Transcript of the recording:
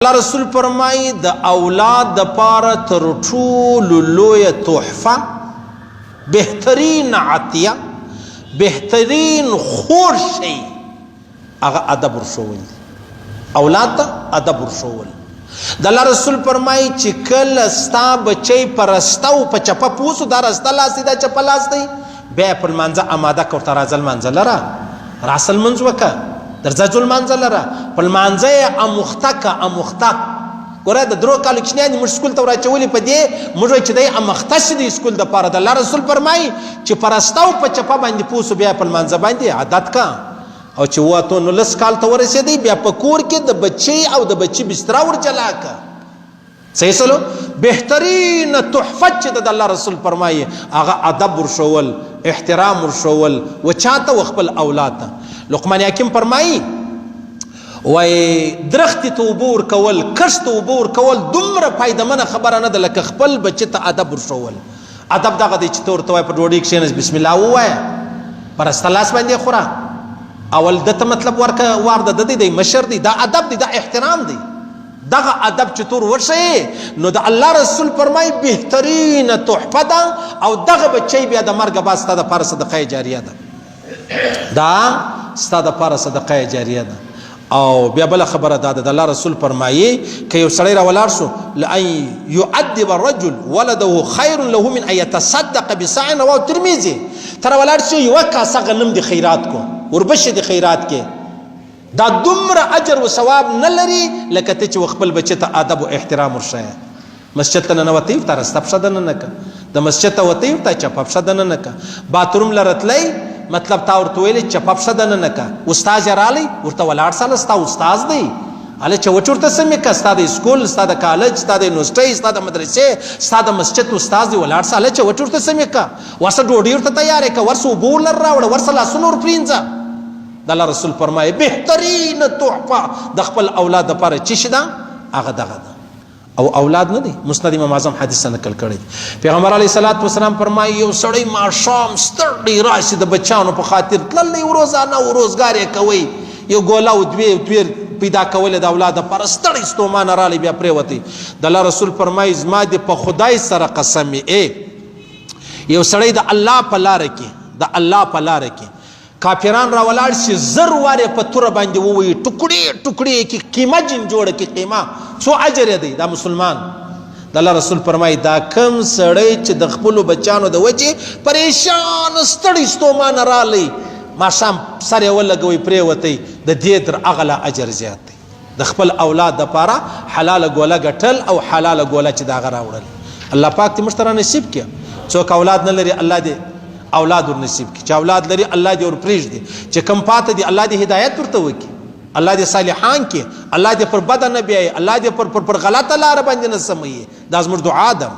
الله رسول فرمای د اولاد د پاره تر ټولو لویه تحفه بهترین عطیه بهترین خور شی هغه ادب ورښول اولاد ته ادب ورښول د الله رسول فرمای چې کله ستا بچی په رسته او په چپه پوسو دا رسته لاس دی دا چپه لاس دی بیا پر لمانځه اماده که ورته راځه لمانځه لره راسه لمونځ وکړه درځه ځو لمانځه لره په لمانځه یې اموخته که اموخته ګوره د درو کالو کوچنیان دي موږ سکول ته ورچولي په دې موږ وایو چې دی اموخته شي دی سکول دپاره د الله رسول فرمایي چې په رسته او په چپه باندې پوه سو بیا په لمانځه باندې عادت که او چې 19 کال ته ورسېدی بیا په کور کې د بچی او د بچی بستره ور جلا که صحیح سلو بهترین تحفه چې د الله رسول فرمایي هغه ادب ورښول احترام ورښول و چاته و خپل اولاد ته لقمان حکیم فرمایي وای درخت ته اوبه ورکول کښت ته اوبه ورکول دومره فایدمنه خبره نه ده لکه خپل بچي ته ادب ورښول ادب دغه دی چې ته ورته وایې په ډوډۍ کښېنس بسم الله ووایه په رسته لاس باندې خوره اول دته مطلب وار د دی مشر دی دا ادب دی دا احترام دی دغه ادب چې تور ورشي نو د الله رسول فرمای بهترین تحفه ده او دغه بچی بیا د مرګ بعد ستا دپاره صدقه جاریه ده دا ستا دپاره صدقه جاریه ده او بیا بله خبره دا ده د الله رسول فرمایي که یو سړی راولاړ شو لان یعدب الرجل ولده خیر له من ان یتصدق بصاع رواه ترمذي ته راولاړ شي یوه کاسه غنم د خیرات کو وربشه د خیرات کې دا دومره اجر و ثواب نه لري لکه ته چې خپل بچی ته ادب او احترام ورښیه مسجد ته ننوتې ورته رسته پښه دننه که د مسجد ته وتې ورته چپه پښه دننه که باتروم له رتلی مطلب تا ورته ویلې چپه پښه دننه که استاد یې رالی ورته ولاړ ساله ستا استاد دی هله چوچ ورته سمې که ستا د اسکول ستا د کالج ستا د یونیورسټۍ ستا د مدرسې ستا د مسجد استاد دی ولاړ سه هله چوچ ورته سمې که ورسه ډوډۍ ورته تیارې که ورسه اوبه ورلره راوړه ورسه لاسونه ورپرینځه د الله رسول فرمایي بهترین تحفه د خپل اولاد دپاره چې شي ده هغه دغه ده او اولاد نه دی مسند امام اعظم حدیث نقل کړی پیغمبر علیه الصلاة والسلام فرمایي یو سړی ماښام ستړی راشي د بچیانو په خاطر تللی روزانه و روزګار یې کوئ یو ګوله او دوې پیدا کولې د اولاد دپاره ستړی ستومانه رالی بیا پرېوتی د الله رسول فرمایي زما دې په خدای سره قسم یو سړی د الله په لاره کې د الله په لاره کې کافران را ولاړ شي زر وارې په توره باندې ووایي ټوکړې ټوکړې کې قیمه جن جوړه کې قیمه څو اجر دی دا مسلمان د الله رسول فرمایي دا کم سړی چې د خپلو بچیانو د وجې پریشان ستړی ستومانه رالی ماښام سر یې ولګوئ پرېوتی د دې تر هغه لا اجر زیات دی د خپل اولاد دپاره حلاله ګوله ګټل او حلاله ګوله چې د هغه راوړل الله پاک دې موږ ته رانصیب کړي څوک اولاد نه لري الله دې اولاد ور نصیب کی چې اولاد لري الله دې ور پرېږدي چې کم پاته دي الله دې هدایت ورته وکړي الله دې صالحان کې الله دې پر بد نه بیایي الله دې پر غلطه لاره باندې نه سموي دا زموږ دعا ده